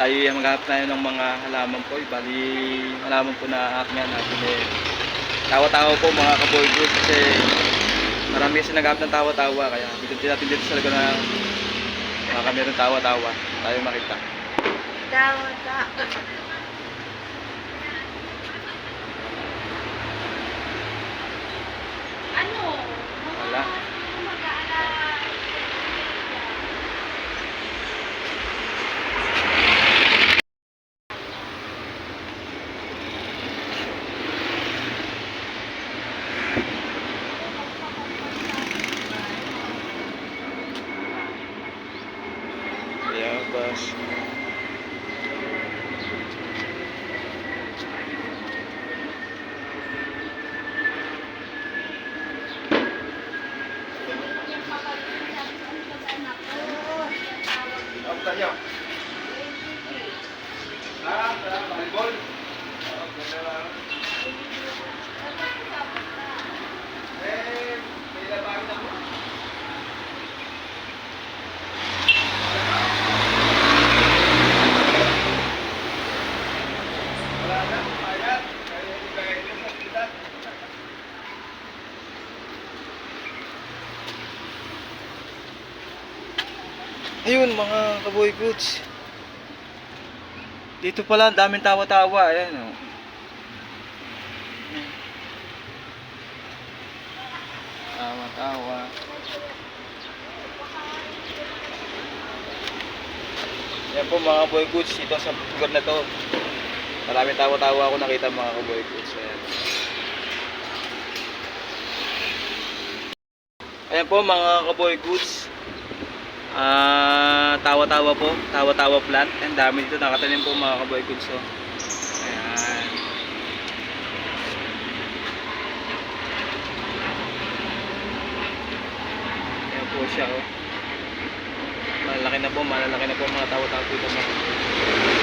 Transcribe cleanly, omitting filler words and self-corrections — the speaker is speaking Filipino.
tayo ay maghahanap tayo ng mga halaman po. Bali, halaman po na aking natin eh. Tawa-tawa po mga kaboy goods kasi marami kasi naghahanap ng tawa-tawa. Kaya dito natin dito sa lugar na baka meron tawa-tawa. Tayo makita. Tawa-tawa. Ano? Wala. Ayan, boss. Ayun mga kaboy goods. Dito pala ang daming tawa-tawa. Ayan o. Tawa-tawa. Yan po mga kaboy goods. Dito sa lugar na to. Maraming tawa-tawa ako nakita mga kaboy goods. Ayan. Ayan po mga kaboy goods. Tawa-tawa po, tawa-tawa plant. Ang dami dito nakatanim po mga kaboy goods. So, ayan. Ayan po siya oh. Malalaki na po mga tawa-tawa dito mga kaboy goods.